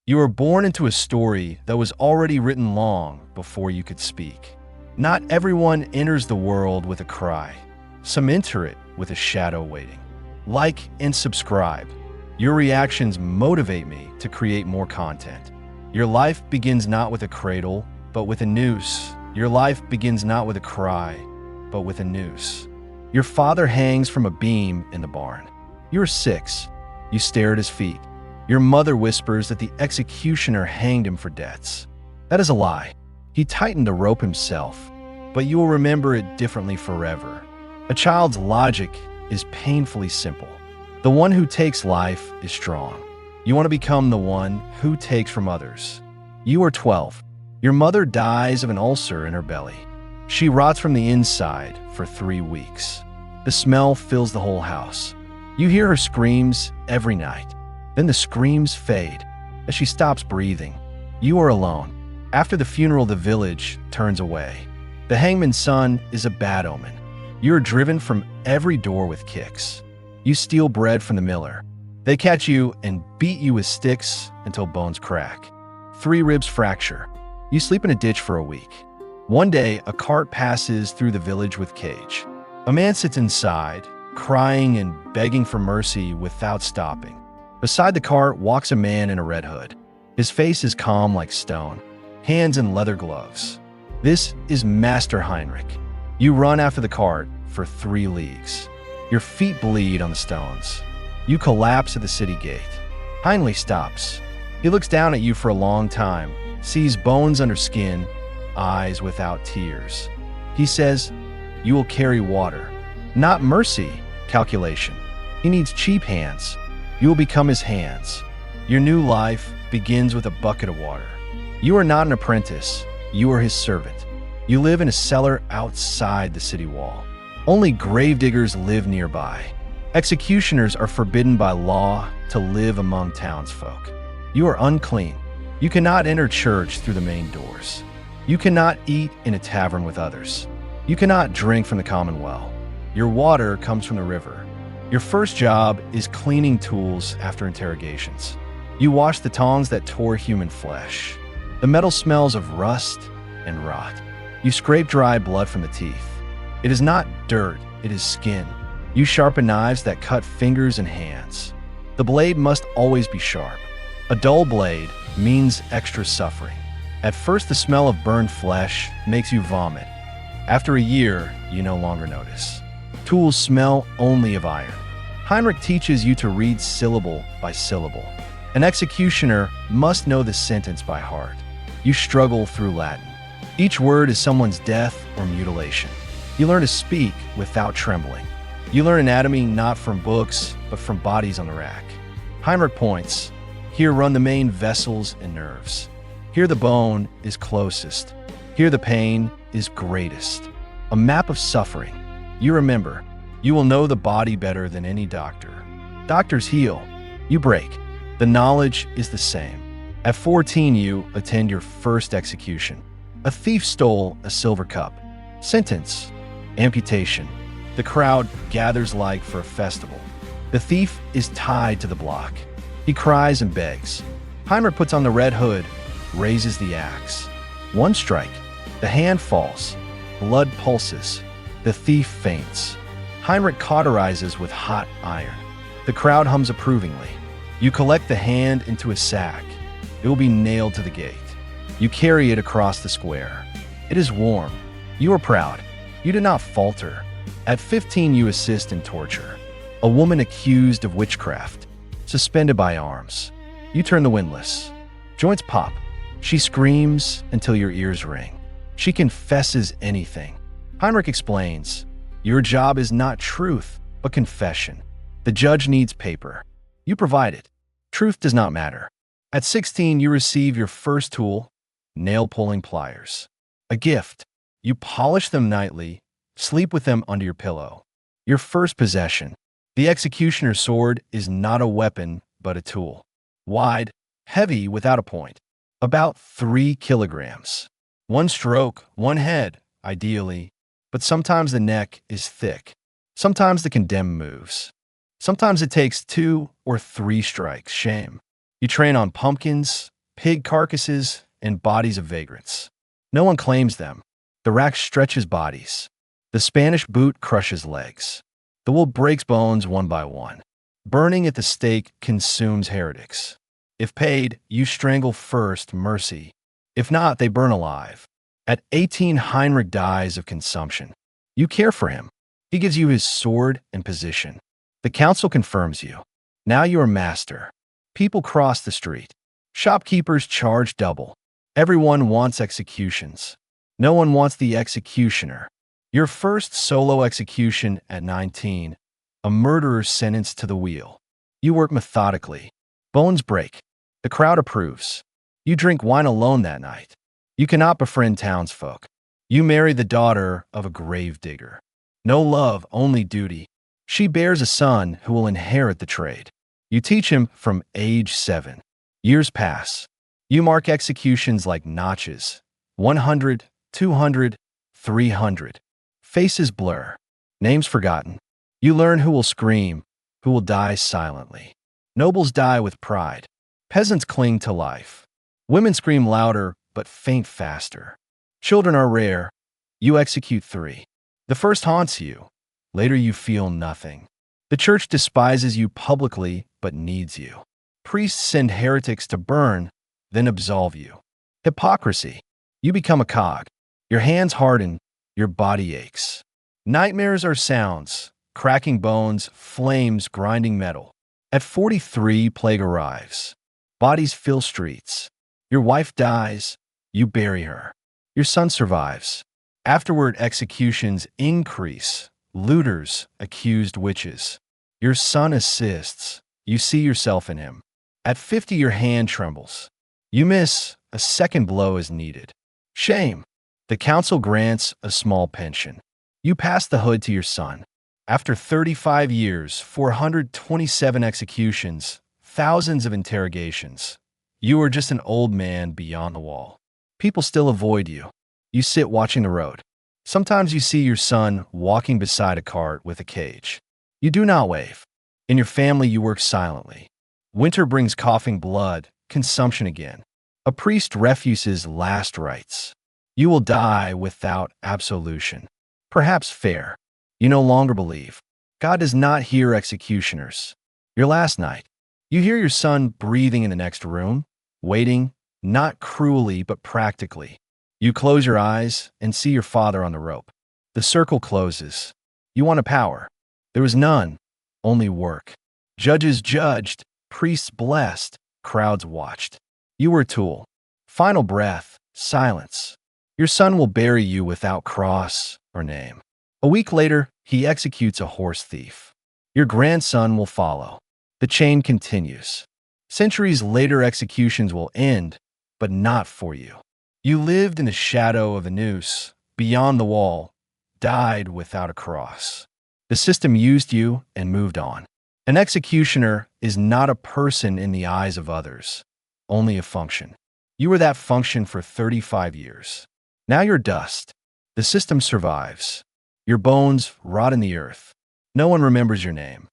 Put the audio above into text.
You were born into a story that was already written long before you could speak. Not everyone enters the world with a cry. Some enter it with a shadow waiting. Like and subscribe. Your reactions motivate me to create more content. Your life begins not with a cradle, but with a noose. Your life begins not with a cry, but with a noose. Your father hangs from a beam in the barn. You are 6. You stare at his feet. Your mother whispers that the executioner hanged him for debts. That is a lie. He tightened the rope himself, but you will remember it differently forever. A child's logic is painfully simple. The one who takes life is strong. You want to become the one who takes from others. You are 12. Your mother dies of an ulcer in her belly. She rots from the inside for 3 weeks. The smell fills the whole house. You hear her screams every night. Then the screams fade as she stops breathing. You are alone. After the funeral, the village turns away. The hangman's son is a bad omen. You are driven from every door with kicks. You steal bread from the miller. They catch you and beat you with sticks until bones crack. 3 ribs fracture. You sleep in a ditch for a week. One day, a cart passes through the village with cage. A man sits inside, crying and begging for mercy without stopping. Beside the cart walks a man in a red hood. His face is calm like stone, hands in leather gloves. This is Master Heinrich. You run after the cart for 3 leagues. Your feet bleed on the stones. You collapse at the city gate. Heinrich stops. He looks down at you for a long time, sees bones under skin, eyes without tears. He says, "You will carry water." Not mercy, calculation. He needs cheap hands. You will become his hands. Your new life begins with a bucket of water. You are not an apprentice. You are his servant. You live in a cellar outside the city wall. Only gravediggers live nearby. Executioners are forbidden by law to live among townsfolk. You are unclean. You cannot enter church through the main doors. You cannot eat in a tavern with others. You cannot drink from the common well. Your water comes from the river. Your first job is cleaning tools after interrogations. You wash the tongs that tore human flesh. The metal smells of rust and rot. You scrape dry blood from the teeth. It is not dirt, it is skin. You sharpen knives that cut fingers and hands. The blade must always be sharp. A dull blade means extra suffering. At first, the smell of burned flesh makes you vomit. After a year, you no longer notice. Tools smell only of iron. Heinrich teaches you to read syllable by syllable. An executioner must know the sentence by heart. You struggle through Latin. Each word is someone's death or mutilation. You learn to speak without trembling. You learn anatomy not from books, but from bodies on the rack. Heinrich points. Here run the main vessels and nerves. Here the bone is closest. Here the pain is greatest. A map of suffering. You remember. You will know the body better than any doctor. Doctors heal. You break. The knowledge is the same. At 14, you attend your first execution. A thief stole a silver cup. Sentence. Amputation. The crowd gathers like for a festival. The thief is tied to the block. He cries and begs. Heinrich puts on the red hood, raises the axe. One strike. The hand falls. Blood pulses. The thief faints. Heinrich cauterizes with hot iron. The crowd hums approvingly. You collect the hand into a sack. It will be nailed to the gate. You carry it across the square. It is warm. You are proud. You do not falter. At 15, you assist in torture. A woman accused of witchcraft, suspended by arms. You turn the windlass. Joints pop. She screams until your ears ring. She confesses anything. Heinrich explains, your job is not truth, but confession. The judge needs paper. You provide it. Truth does not matter. At 16, you receive your first tool, nail-pulling pliers. A gift. You polish them nightly, sleep with them under your pillow. Your first possession. The executioner's sword is not a weapon, but a tool. Wide, heavy without a point. About 3 kilograms. One stroke, one head, ideally. But sometimes the neck is thick. Sometimes the condemned moves. Sometimes it takes 2 or 3 strikes. Shame. You train on pumpkins, pig carcasses, and bodies of vagrants. No one claims them. The rack stretches bodies. The Spanish boot crushes legs. The wool breaks bones one by one. Burning at the stake consumes heretics. If paid, you strangle first, mercy. If not, they burn alive. At 18, Heinrich dies of consumption. You care for him. He gives you his sword and position. The council confirms you. Now you are master. People cross the street. Shopkeepers charge double. Everyone wants executions. No one wants the executioner. Your first solo execution at 19, a murderer sentenced to the wheel. You work methodically. Bones break. The crowd approves. You drink wine alone that night. You cannot befriend townsfolk. You marry the daughter of a grave digger. No love, only duty. She bears a son who will inherit the trade. You teach him from age 7. Years pass. You mark executions like notches. 100, 200, 300. Faces blur. Names forgotten. You learn who will scream, who will die silently. Nobles die with pride. Peasants cling to life. Women scream louder, but faint faster. Children are rare. You execute 3. The first haunts you. Later you feel nothing. The church despises you publicly, but needs you. Priests send heretics to burn, then absolve you. Hypocrisy. You become a cog. Your hands harden, your body aches. Nightmares are sounds, cracking bones, flames grinding metal. At 43, plague arrives. Bodies fill streets. Your wife dies. You bury her. Your son survives. Afterward, executions increase. Looters, accused witches. Your son assists. You see yourself in him. At 50, your hand trembles. You miss. A second blow is needed. Shame. The council grants a small pension. You pass the hood to your son. After 35 years, 427 executions, thousands of interrogations, you are just an old man beyond the wall. People still avoid you. You sit watching the road. Sometimes you see your son walking beside a cart with a cage. You do not wave. In your family, you work silently. Winter brings coughing blood, consumption again. A priest refuses last rites. You will die without absolution. Perhaps fair. You no longer believe. God does not hear executioners. Your last night. You hear your son breathing in the next room, waiting, not cruelly but practically. You close your eyes and see your father on the rope. The circle closes. You want a power. There was none, only work. Judges judged, priests blessed, crowds watched. You were a tool. Final breath, silence. Your son will bury you without cross or name. A week later, he executes a horse thief. Your grandson will follow. The chain continues. Centuries later, executions will end, but not for you. You lived in the shadow of a noose, beyond the wall, died without a cross. The system used you and moved on. An executioner is not a person in the eyes of others, only a function. You were that function for 35 years. Now you're dust. The system survives. Your bones rot in the earth. No one remembers your name.